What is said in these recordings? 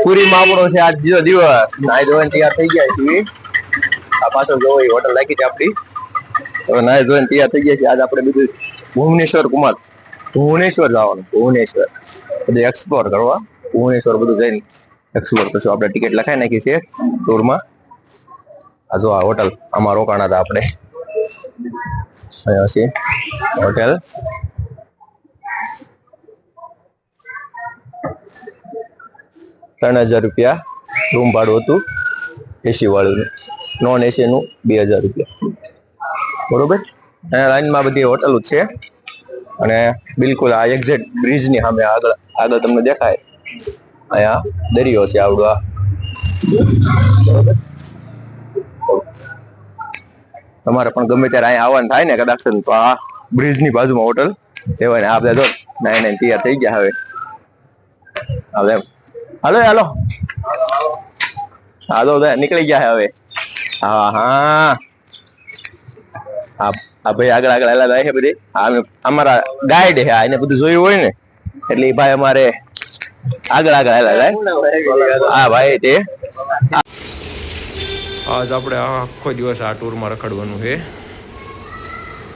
પુરીમાં આપણો છે આજ બીજો દિવસ. નાઈ ધોઈને તૈયાર થઈ ગયા છીએ. આ પાછળ જોવો એ હોટલ રાખી છે આપણી. હવે નાઈ ધોઈને તૈયાર થઈ ગયા છે. આજ આપણે બીજું ભુવનેશ્વર જવાનું. ભુવનેશ્વર બધું એક્સપ્લોર કરવા. ભુવનેશ્વર બધું જઈને એક્સપ્લોર કરશું. આપણે ટિકિટ લખાઈ નાખી છે ટૂરમાં. આ જો આ હોટલ આમાં રોકાણા હતા આપણે. અહીંયા છે હોટેલ. ₹3000 રૂમ ભાડું હતું. એસી વાળું, નોન એસી નું ₹2000. બરોબર. અહીંયા લાઈનમાં બધી હોટલો છે અને બિલકુલ આ એક્ઝેક્ટ બ્રિજ ની સામે આગળ તમને દેખાય અહીંયા દરિયો છે આવડો. બરોબર. તમારે પણ ગમે ત્યારે અહીંયા આવવાનું થાય ને કદાચ તો આ બ્રિજ ની બાજુમાં હોટલ કહેવાય ને. આ બધા જો નાઈ તૈયાર થઈ ગયા. હવે હાલો હાલો હાલો નીકળી ગયા હવે. હા હા આ ભાઈ આગળ હાલા જાય છે બધી. અમારા ગાઈડ છે. એને બધું જોયું હોય ને એટલે એ ભાઈ અમારે આગળ હાલા જાય. હા ભાઈ તે આજ આપણે આખો દિવસ આ ટૂરમાં રખડવાનું છે.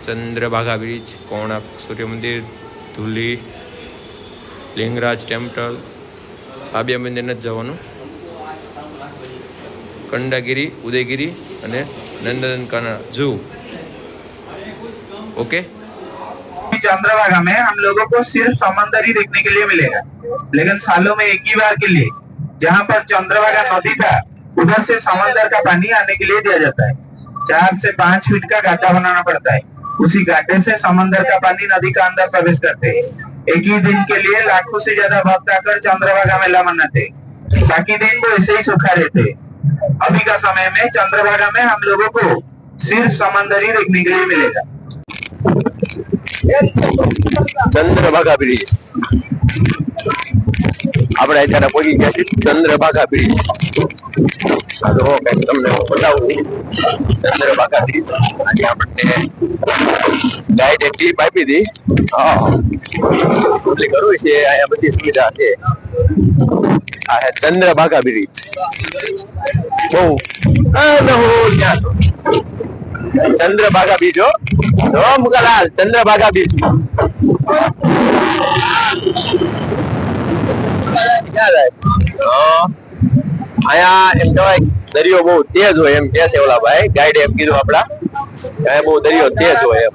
ચંદ્રભાગા બીચ, કોણાર્ક સૂર્ય મંદિર, ધુલી, લિંગરાજ ટેમ્પલ, આ બે મંદિર નથી જવાનું. કંડાગીરી, ઉદયગીરી અને नंदनकानन जू. ओके. चंद्रभागा में हम लोगों को सिर्फ समंदर ही देखने के लिए मिलेगा, लेकिन सालों में एक ही बार के लिए जहाँ पर चंद्रभागा नदी था उधर से समंदर का पानी आने के लिए दिया जाता है. 4 से 5 फीट का गड्ढा बनाना पड़ता है. उसी गड्ढे से समंदर का पानी नदी का अंदर प्रवेश करते हैं. एक ही दिन के लिए लाखों से ज्यादा भक्त आकर चंद्रभागा मेला मनाते. बाकी दिन वो ऐसे ही सूखा रहते. अभी का समय में चंद्रभागा में हम लोगों को सिर्फ समंदर ही देखने के लिए मिलेगा. चंद्रभागा ब्रिज આપણે અત્યારે પહોંચી ગયા છીએ ચંદ્રભાગા બ્રિજ. આ તો કઈ તમને બતાવું. ચંદ્રભાગા બ્રિજ આજે આપણને ગાઈડ એક ક્લિપ આપી હતી. એટલે કરવું છે અહીંયા બધી સુવિધા છે. આ છે ચંદ્રભાગા બ્રિજ. બહુ ચંદ્રભાગા બીજ હો મુકાલાલ. ચંદ્રભાગા બીજ અહીંયા એમ કહેવાય દરિયો બહુ તેજ હોય એમ કે છે ઓલા ભાઈ ગાઈડ એમ કીધું આપડા. અહીંયા બહુ દરિયો તેજ હોય એમ.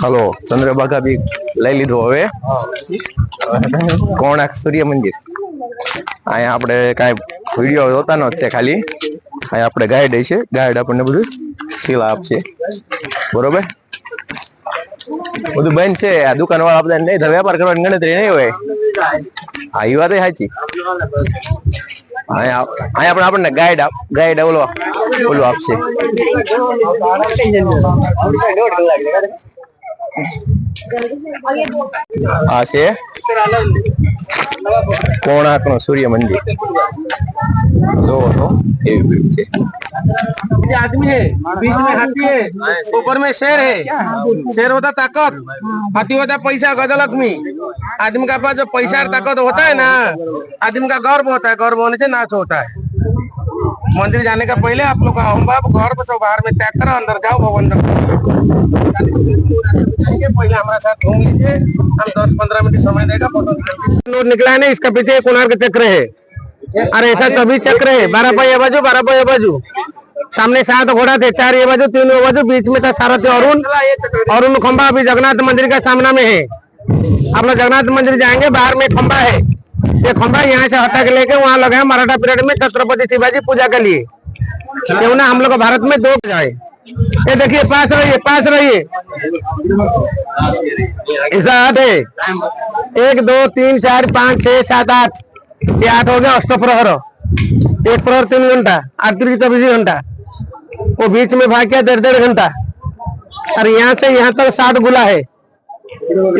હાલો ચંદ્રભાગા બી લઈ લીધો. હવે કોણાર્ક સૂર્ય મંદિર. અહીંયા આપણે કાંઈ વિડીયો જોતાનો જ છે ખાલી. અહીંયા આપણે ગાઈડ છે. ગાઈડ આપણને બધું સેવા આપશે. બરોબર. બધું બંધ છે. આ દુકાન વાળા બધા નહીં વેપાર કરવાની ગણતરી નહીં હોય. હા એ વાત સાચી. અહીંયા પણ આપણને ગાઈડ ઓલો આપશે. આ છે कोणार्क नो सूर्य मंदिर. जो एवी भीड़ है. आदमी है, बीच में हाथी है, ऊपर में शेर है. शेर होता ताकत, हाथी होता पैसा, गजलक्ष्मी. आदमी का पास जो पैसा और ताकत होता है ना, आदमी का गर्व होता है. गर्व होने से नाच होता है. मंदिर जाने का पहले आप लोग गर्व से बाहर में त्याग करो, अंदर जाओ भगवान. पहले हमारे साथ घूम लीजिए. हम 10-15 मिनट समय देगा. फोटो निकला है ना, इसका पीछे कोणार्क चक्र है. और ऐसा सभी चक्र है. 12 पाई ये बाजू, 12 पाई ये बाजू. सामने 7 घोड़ा थे, 4 ये बाजू, 3 ये बाजू. बीच में था सारथी अरुण खंबा. अभी जगन्नाथ मंदिर का सामना में है. आप लोग जगन्नाथ मंदिर जाएंगे, बाहर में खंबा है. ये खंबा यहाँ से हटा के लेके वहाँ लगा है मराठा पीरियड में छत्रपति शिवाजी पूजा के लिए. क्यों ना हम लोग भारत में 2 जाए. ये देखिए पास रहिए. ऐसा 8 है. 1 2 3 4 5 6 7 8. ये 8 हो गया अष्टप्रहर. 1 प्रहर 3 घंटा, 38-24 घंटा. वो बीच में भाग गया 1.5 घंटा. और यहाँ से यहाँ तक 60 गुला है.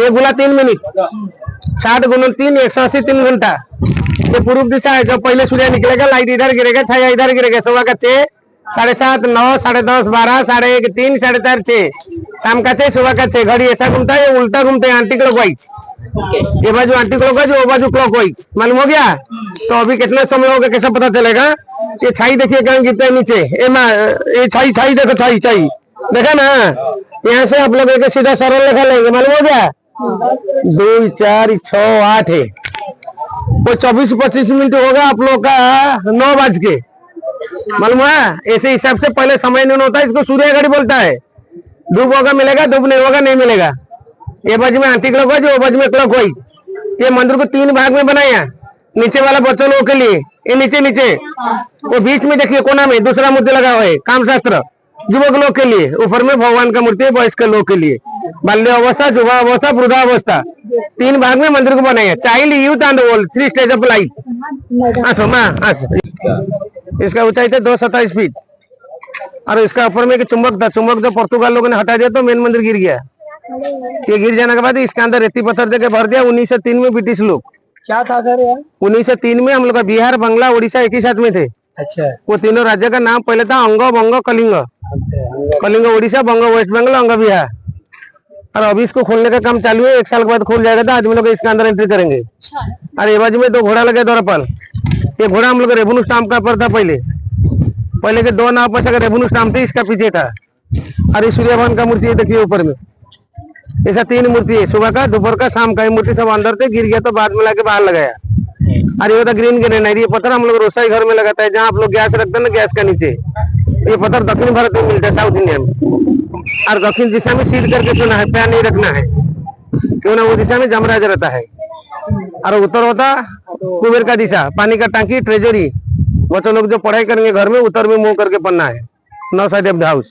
ये गुला 3 मिनट. 60 गुना 3 180 3 घंटा. ये पूर्व दिशा है. जब पहले सूर्य निकलेगा लाइट इधर गिरेगा, छाया इधर गिरेगा. सुबह का 6 7:30, 9, 10:30, 12, 1:30, 3, 4:30, 6, शाम का 6, सुबह का 6 घड़ी ऐसा घूमता है। ये उल्टा घूमते हैं एंटी क्लॉकवाइज, ये बाजू एंटी क्लॉकवाइज, वो बाजू क्लॉकवाइज। मालूम हो गया? तो अभी कितना समय होगा कैसा पता चलेगा? ये छाई देखिए कहाँ गिरता है नीचे। ये छाई देखो, छाई देखा ना? यहाँ से आप लोग एक सीधा सरल लेखा लेंगे। मालूम हो गया? 2, 4, 6, 8 है। वो 24-25 मिनट होगा आप लोग का 9 बज के। मालूम है? ऐसे हिसाब से पहले समय नहीं होता है, इसको सूर्य घड़ी बोलता है। धूप होगा मिलेगा, धूप नहीं होगा नहीं मिलेगा। ये बाज में एंटी क्लॉकवाइज, वो बाज में क्लॉकवाइज। ये मंदिर को 3 भाग में बनाया। नीचे वाला बच्चों लोगों के लिए, ये नीचे वो बीच में देखिए कोना में दूसरा मूर्ति लगा हुआ है, कामशास्त्र युवक लोग के लिए। ऊपर में भगवान का मूर्ति है वयस्क लोग के लिए। बाल्य अवस्था, युवा अवस्था, वृद्धा अवस्था, 3 भाग में मंदिर को बनाया। Child, youth and old, 3 stage of life. इसका ऊंचाई थे 227 फीट। और इसका ऊपर में चुंबक था। चुंबक जो पुर्तगाल लोगों ने हटा दिया तो मेन मंदिर गिर गया। ये गिर जाने के बाद इसके अंदर रेती पत्थर देके भर दिया। 1903 में ब्रिटिश लोग, क्या था सर यार? 1903 में हम लोग का बिहार, बांग्ला, उड़ीसा एक ही साथ में थे। अच्छा, वो तीनों राज्य का नाम पहले था अंग, बंग, कलिंग। कलिंग उड़ीसा, बंग वेस्ट बंगाल, अंग बिहार। और अभी इसको खोलने का काम चालू है। 1 साल के बाद खोल जाएगा। तो आदमी लोग इसके अंदर एंट्री करेंगे। और ये बाजू में 2 घोड़ा लगे द्वारपाल। ये घोड़ा हम लोग रेवेन्यू स्टाम्प का पर था। पहले के 2 नाव पैसा का रेवेन्यू स्टाम्प थे, इसका पीछे था। और ये सूर्य भगवान का मूर्ति है देखिए ऊपर में। ऐसा 3 मूर्ति है, सुबह का, दोपहर का, शाम का। ये मूर्ति सब अंदर थे, गिर गया तो बाद में लाके बाहर लगाया। और ये होता ग्रीन ग्रेनाइट। ये पत्थर हम लोग रोसाई घर में लगाता है, जहाँ आप लोग गैस रखते हैं ना, गैस का नीचे। ये पत्थर दक्षिण भारत में मिलता है, साउथ इंडिया में। और दक्षिण दिशा में सील करके सोना है, पैर नहीं रखना है, क्यों ना वो दिशा में जमराज रहता है। और उत्तर होता कुबेर का दिशा, पानी का टांकी, ट्रेजरी। बच्चों लोग जो पढ़ाई करेंगे घर में, उत्तर में मुंह करके पढ़ना है, 9 साइड ऑफ द हाउस।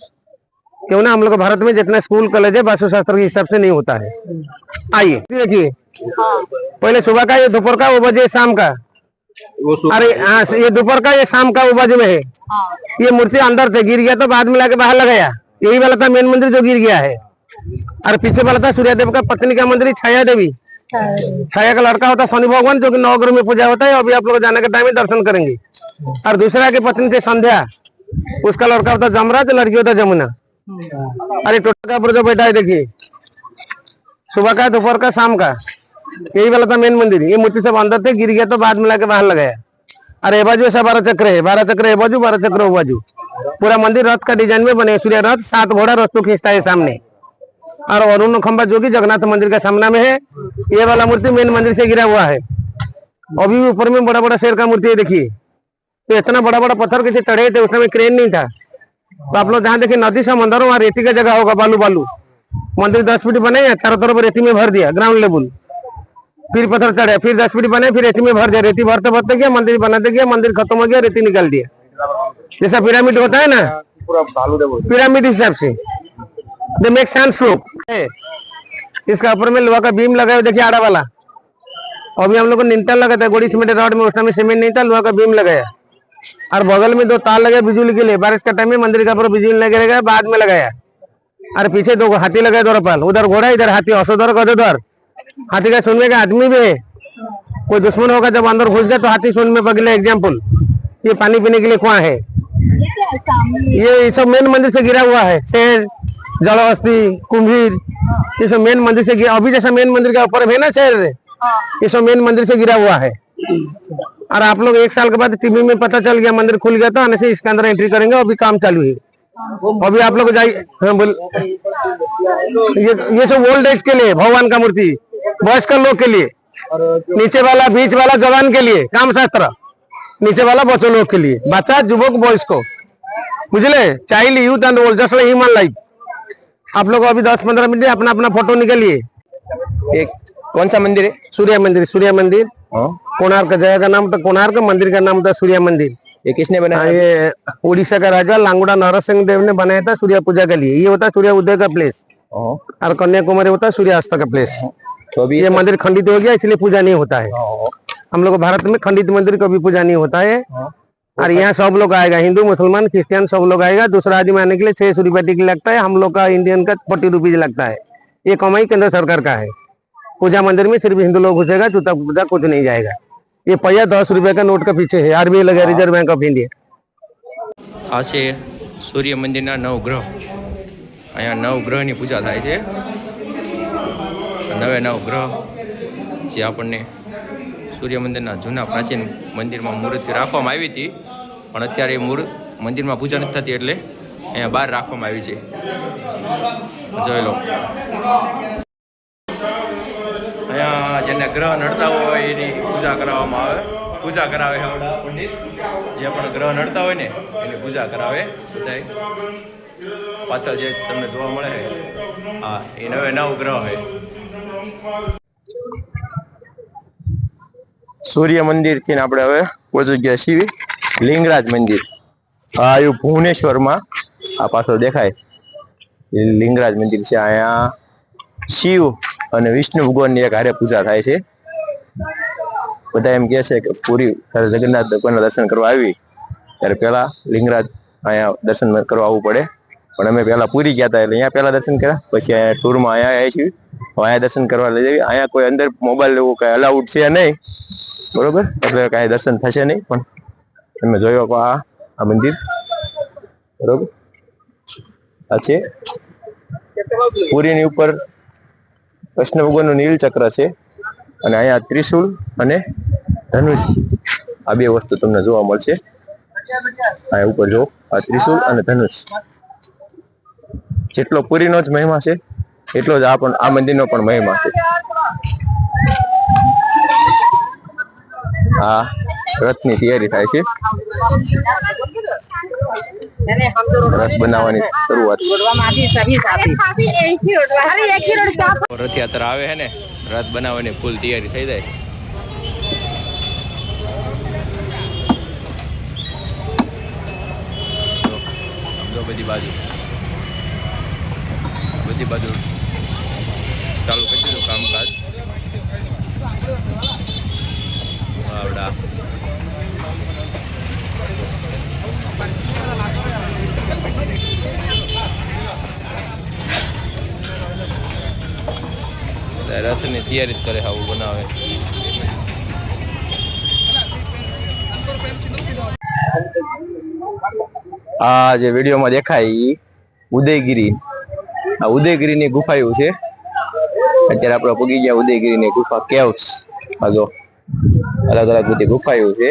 क्यों ना हम लोग भारत में जितना स्कूल कॉलेज है वास्तुशास्त्र के हिसाब से नहीं होता है। आइए देखिए, पहले सुबह का, ये दोपहर का, वो बजे शाम का। अरे हाँ, ये दोपहर का, ये शाम का, वो बाजू में है। ये मूर्ति अंदर थे, गिर गया तो बाद में लाके बाहर लगाया। यही वाला था मेन मंदिर जो गिर गया है। और पीछे वाला था सूर्यदेव का पत्नी का मंदिर, छाया देवी। छाया का लड़का होता शनि भगवान, जो कि 9 ग्रह में पूजा होता है। अभी आप लोग जाने के टाइम में दर्शन करेंगे। और दूसरा की पत्नी थे संध्या, उसका लड़का होता जमराज, लड़की होता जमुना। अरे टोटल का जो बैठा है देखिए, सुबह का, दोपहर का, शाम का। यही वाला था मेन मंदिर। ये मूर्ति सब अंदर थे, गिर गया तो बाद में लाके बाहर लगाया। अरे बाजू ऐसा 12 चक्र है, 12 चक्र है बाजू, 12 चक्र वो बाजू। पूरा मंदिर रथ का डिजाइन में बने। सूर्य रथ, 7 घोड़ा रथ को खींचता है सामने। और अरुण खंबा जो कि जगन्नाथ मंदिर का सामना में है। ये वाला मूर्ति मेन मंदिर से गिरा हुआ है। अभी भी ऊपर में बड़ा बड़ा शेर का मूर्ति है देखिए। तो इतना बड़ा बड़ा पत्थर किसी चढ़े थे, उस समय क्रेन नहीं था। तो आप लोग जहाँ देखिए नदी समंदर, वहाँ रेती का जगह होगा, बालू। मंदिर 10 फीट बने, चारों तरफ रेती में भर दिया, ग्राउंड लेवल। फिर पत्थर चढ़े, फिर 10 फीट बने, फिर रेती में भर दिया। रेती भरते भरते गया, मंदिर बनाते गया, मंदिर खत्म हो गया, रेती निकाल दिया। जैसा पिरामिड होता है ना, पिरामिड हिसाब से द मेक सैंड स्लोप है। इसका ऊपर में लोहा का बीम लगा है देखिए, आड़ा वाला। अभी हम लोग को निंटल लगा था गोड़ी सीमेंट रॉड में, उस टाइम सीमेंट नहीं था, लोहा का बीम लगाया। और बगल में 2 तार लगे बिजली के लिए। बारिश का टाइम में मंदिर का ऊपर बिजली लगेगा, बाद में लगाया। और पीछे 2 हाथी लगाए द्वारपाल, उधर घोड़ा, इधर हाथी, औसोधर गधोधर। हाथी का सुनने का आदमी भी है। कोई दुश्मन होगा जब अंदर घुस गया तो हाथी सुन में पगले। एग्जाम्पल, ये पानी पीने के लिए कुआं है। ये सब मेन मंदिर से गिरा हुआ है। शेर, जलहस्ती, कुंभीर, ये सब मेन मंदिर से गिरा। अभी जैसा मेन मंदिर का ऊपर है ना शेर, ये सब मेन मंदिर से गिरा हुआ है। और आप लोग 1 साल के बाद टीवी में पता चल गया, मंदिर खुल गया, तो आने से इसके अंदर एंट्री करेंगे। अभी काम चालू है। अभी आप लोग जाइए। हाँ बोल। ये सब ओल्ड एज के लिए भगवान का मूर्ति, वयस्क लोग के लिए। नीचे वाला, बीच वाला जवान के लिए कामशास्त्र, नीचे वाला बच्चों लोग के लिए, बच्चा, युवक, वयस्क, बुझले। Child, youth and old, just like human life. आप लोग अभी 10-15 मिनट अपना अपना फोटो निकालिए। एक कौन सा मंदिर है? सूर्य मंदिर। सूर्य मंदिर कोणार्क, जगह का नाम था कोणार्क, मंदिर का नाम था सूर्य मंदिर। ये किसने बनाया? ये उड़ीसा का राजा लांगुड़ा नरसिंह देव ने बनाया था सूर्य पूजा के लिए। ये होता सूर्य उदय का प्लेस, और कन्याकुमारी होता सूर्यास्त का प्लेस। तो अभी ये मंदिर खंडित हो गया, इसलिए पूजा नहीं होता है। हम लोग भारत में खंडित मंदिर कभी पूजा नहीं होता है। और यहाँ सब लोग आएगा, हिंदू, मुसलमान, क्रिश्चियन सब लोग आएगा। दूसरा आदमी आने के लिए 600 रुपया टिकट लगता है। हम लोग का इंडियन का 40 रुपीज लगता है। ये कमाई केंद्र सरकार का है। पूजा मंदिर में सिर्फ हिंदू लोग घुसेगा, जूता पूजा कुछ नहीं जाएगा। ये पहिया 10 रुपए का नोट का पीछे है, आरबीआई लगा, रिजर्व बैंक ऑफ इंडिया। આ છે સૂર્ય મંદિરના નવગ્રહ. અહીંયા નવગ્રહની પૂજા થાય છે. નવે નવ ગ્રહ જે આપણને સૂર્ય મંદિરના જૂના પ્રાચીન મંદિરમાં મૂર્તિ રાખવામાં આવી હતી, પણ અત્યારે એ મંદિરમાં પૂજા નથી થતી એટલે અહીંયા બહાર રાખવામાં આવી છે. જોઈ લો. અહીંયા જેને ગ્રહ નડતા હોય એની પૂજા કરાવવામાં આવે. પૂજા કરાવે હવડા પંડિત જે પણ ગ્રહ નડતા હોય ને એની પૂજા કરાવે બધાય. પાછળ જે તમને જોવા મળે હા એ નવે નવ ગ્રહ છે. સૂર્ય મંદિર થી આપણે હવે પહોંચી ગયા છીએ લિંગરાજ મંદિર. આ આવ્યું ભુવનેશ્વરમાં. આ પાછળ દેખાય એ લિંગરાજ મંદિર છે. અહીંયા શિવ અને વિષ્ણુ ભગવાનની એક હારે પૂજા થાય છે. બધા એમ કહે છે કે પૂરી જગન્નાથ ભગવાનના દર્શન કરવા આવી ત્યારે પહેલા લિંગરાજ અહીંયા દર્શન કરવા આવવું પડે. પણ અમે પહેલા પૂરી ગયા હતા એટલે અહીંયા પહેલા દર્શન કર્યા, પછી અહીંયા ટૂરમાં અહીંયા આવ્યા છીએ. અહીંયા દર્શન કરવા લઈ જઈએ. અહીંયા કોઈ અંદર મોબાઈલ લેવું કઈ અલાઉડ છે નહીં, બરોબર, એટલે કાંઈ દર્શન થશે નહીં. પણ તમે જોયો આ મંદિર, બરોબર. આ છે પુરીની ઉપર કૃષ્ણ ભગવાનનું નીલ ચક્ર છે અને અહીંયા ત્રિશુલ અને ધનુષ, આ બે વસ્તુ તમને જોવા મળશે. અહીંયા ઉપર જો આ ત્રિશુલ અને ધનુષ. જેટલો પુરીનો જ મહિમા છે એટલો જ આ મંદિરનો પણ મહિમા છે. આ રથની તૈયારી થાય છે. રથ બનાવવાની શરૂઆત. રથયાત્રા આવે છે ને, રથ બનાવવાની ફૂલ તૈયારી થઈ જાય. બધી બાજુ ચાલુ કરી દીધું કામકાજ. આવડા રથની તૈયારી કરે આવું બનાવે. આ જે વિડીયોમાં દેખાય ઉદયગીરી, આ ઉદયગીરીની ગુફાઓ છે. અત્યારે આપણે પગી ગયા ઉદયગીરીની ગુફા કેવ્સ. આ જો અલગ અલગ બધી ગુફાઓ છે.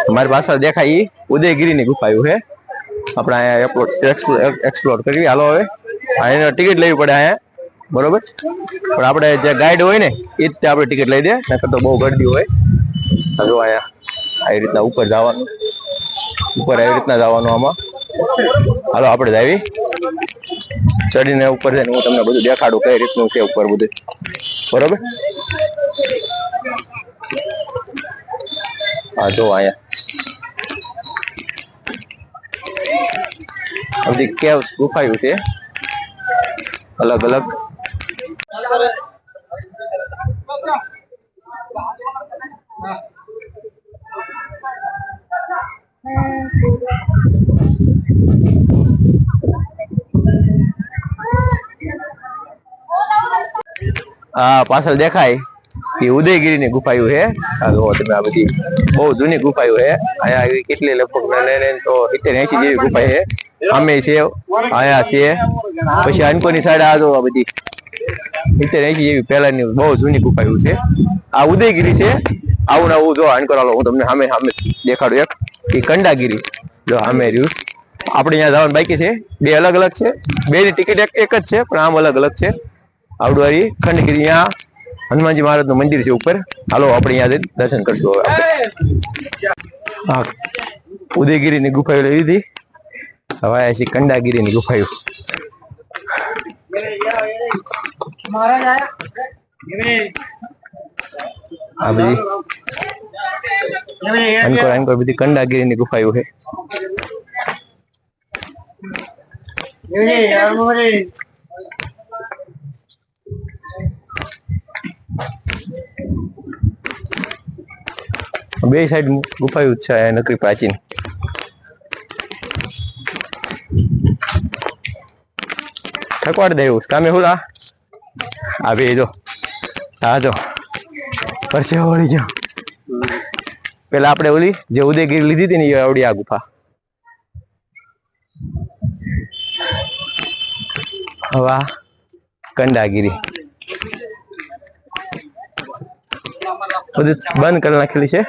અમારી પાછળ દેખાય ઉદયગીરીની ગુફાઓ છે. આપણે અહીંયા એક્સપ્લોર કરવી. હાલો હવે અહીંયા ટિકિટ લેવી પડે અહીંયા, બરોબર. પણ આપણે જે ગાઈડ હોય ને એ જ આપણે ટિકિટ લઈ દે, નકર તો બહુ ગરદી હોય. જો અહીંયા આવી રીતના ઉપર જવાનું, ઉપર આવી રીતના જવાનું આમાં. હાલો આપણે જ આવી ચડીને ઉપર જઈને હું તમને બધું દેખાડું કઈ રીતનું છે ઉપર બધું, બરોબર. હા જો અહીંયા બધી કેવ્સ ગુફાઓ છે અલગ અલગ. આ પાછળ દેખાય એ ઉદયગીરીની ગુફાઓ છે. આ જો તમે આ બધી બહુ જૂની ગુફાઓ છે. અહીંયા કેટલી લગભગ લઈને તો 70-80 જેવી ગુફા છે. આમે છે, આયા છે, પછી અનકોની સાઈડ આ જો આ બધી 70-80 જેવી પહેલાની બહુ જૂની ગુફાઓ છે. આ ઉદયગીરી છે. આવું ને આવું જો અનકોર. હાલો હું તમને સામે દેખાડું. એક એ કંડાગીરી જો સામે રહ્યું. આપણે અહીંયા જવાનું બાકી છે. બે અલગ અલગ છે. બેની ટિકિટ એક જ છે પણ આમ અલગ અલગ છે. આવડું આવી ખંડગીરી, અહીંયા હનુમાનજી મહારાજ નું મંદિર છે ઉપર. હાલો આપણે અહીંયા દર્શન કરશું. હવે હા ઉદયગીરી ની ગુફાઓ લઈ લીધી. હવે આ છે કંડાગીરી ની ગુફાઓ. આ બધી અનકોર બધી કંડાગીરી ની ગુફાઓ છે. બે સાઈડ ગુફાઓ છે નકરી પ્રાચીન. થકવાડ દેવું કામે હું આ બે જો હા જો પરસેવો વળી ગયો. પેલા આપણે ઓલી જે ઉદયગીરી લીધી હતી ને એ આવડી આ ગુફા. હવા કંડાગીરી બધું બંધ કરી નાખેલી છે.